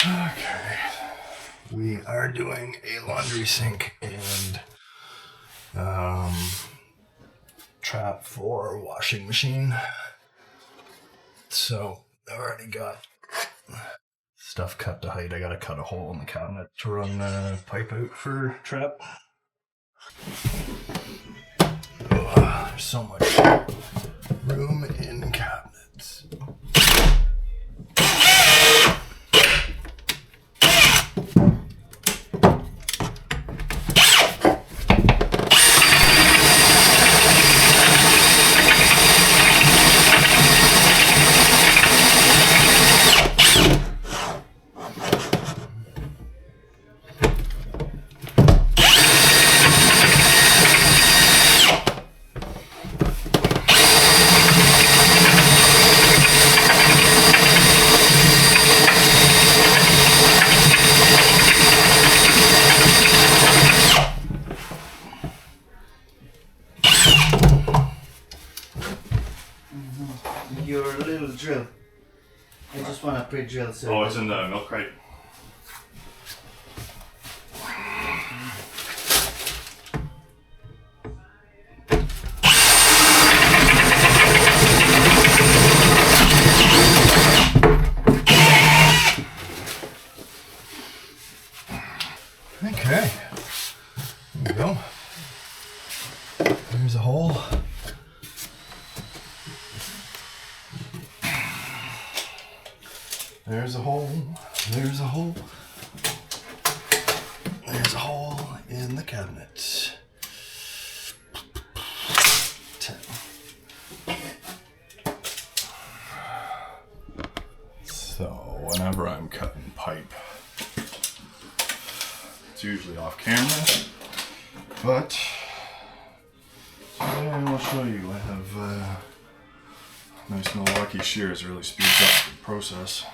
Okay, we are doing a laundry sink and trap for washing machine. So I've already got stuff cut to height. I gotta cut a hole in the cabinet to run the pipe out for trap. Oh, there's so much room in cabinets. Your little drill. I just want to pre-drill. So oh, it's in the milk crate. Okay, there we go. There's a hole. There's a hole. There's a hole. There's a hole in the cabinet. 10. So whenever I'm cutting pipe, it's usually off camera, but today I'll show you. I have nice Milwaukee shears, really speeds up the process.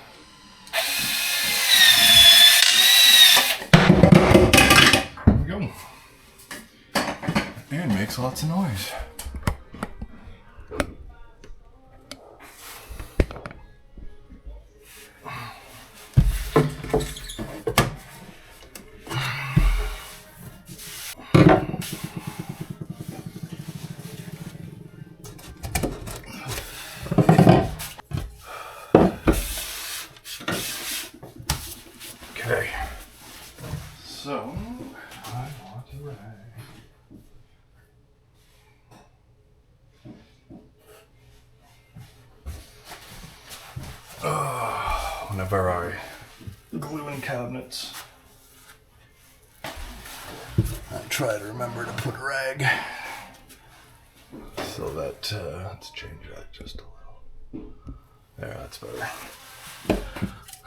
There we go. And makes lots of noise. Okay, so I want to rag. Whenever I glue in cabinets, I try to remember to put a rag so that let's change that just a little. There, that's better.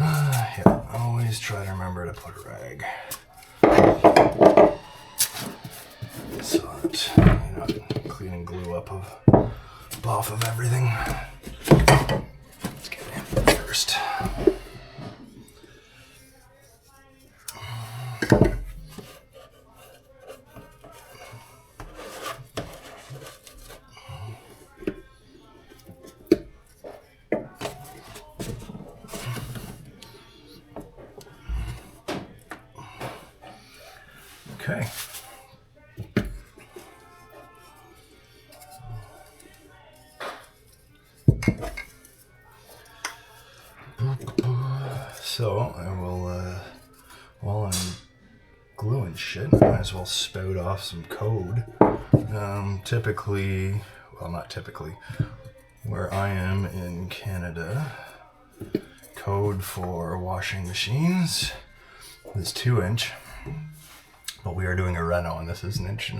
Yeah, always try to remember to put a rag so that you're not cleaning glue up off of everything. Let's get in first. Okay. So I will, while I'm gluing shit, I might as well spout off some code. Typically, well, not typically, where I am in Canada, code for washing machines is 2-inch. But we are doing a reno, and this is 1.5 inches.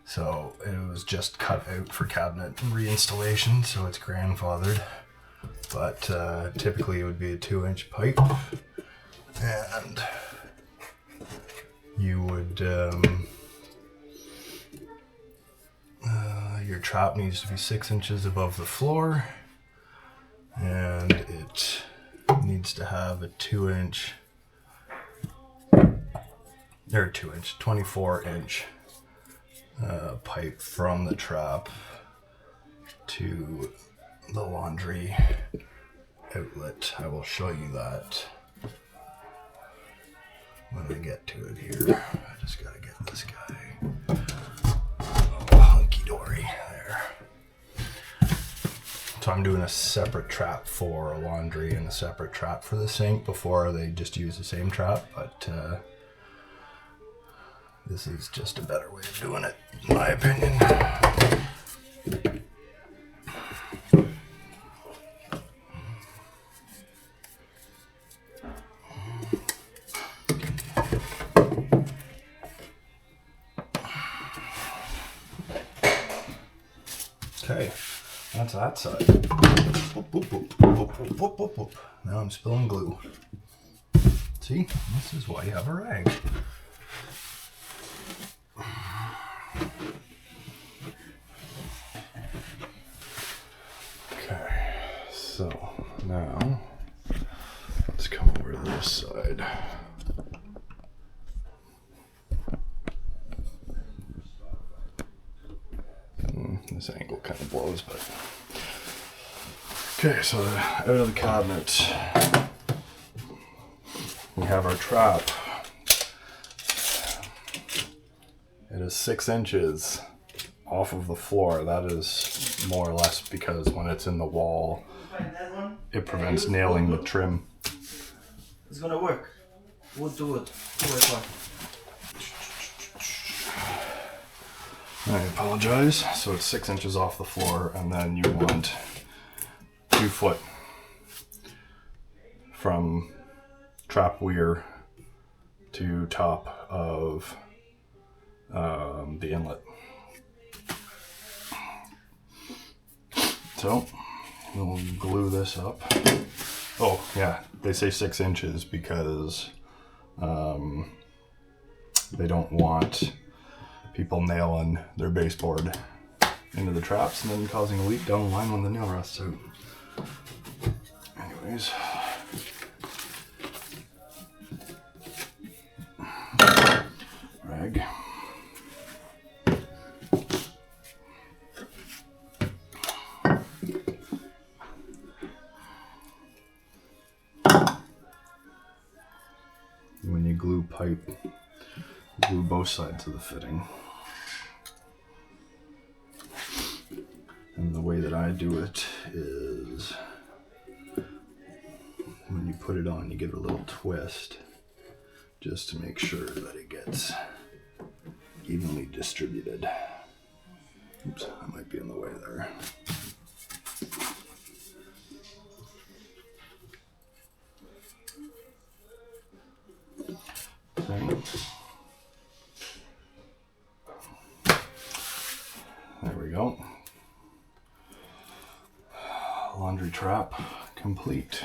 So it was just cut out for cabinet reinstallation, so it's grandfathered. But typically it would be a 2-inch pipe, and you would your trap needs to be 6 inches above the floor, and it needs to have a 2-inch. Or 2-inch, 24-inch pipe from the trap to the laundry outlet. I will show you that when I get to it here. I just gotta get this guy. Oh, hunky dory there. So I'm doing a separate trap for laundry and a separate trap for the sink. Before they just use the same trap, but this is just a better way of doing it, in my opinion. Okay, that's that side. Boop, boop, boop, boop, boop, boop, boop, boop. Now I'm spilling glue. See, this is why you have a rag. Okay, so now let's come over to this side. This angle kind of blows, but okay. So out of the cabinet, we have our trap. It is 6 inches off of the floor. That is more or less because when it's in the wall, it prevents nailing the trim. It's gonna work. We'll do it. I apologize. So it's 6 inches off the floor, and then you want 2 foot from trap weir to top of the inlet. So we'll glue this up. Oh yeah, they say 6 inches because they don't want people nailing their baseboard into the traps and then causing a leak down the line when the nail rusts out. Anyways. Rag. When you glue pipe, glue both sides of the fitting. And the way that I do it is when you put it on, you give it a little twist just to make sure that it gets evenly distributed. Oops, I might be in the way there. Okay. There we go. Laundry trap complete.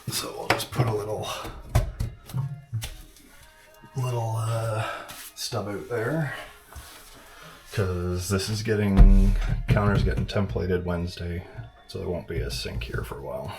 So we'll just put a little stub out there, because this is counter's getting templated Wednesday, so there won't be a sink here for a while.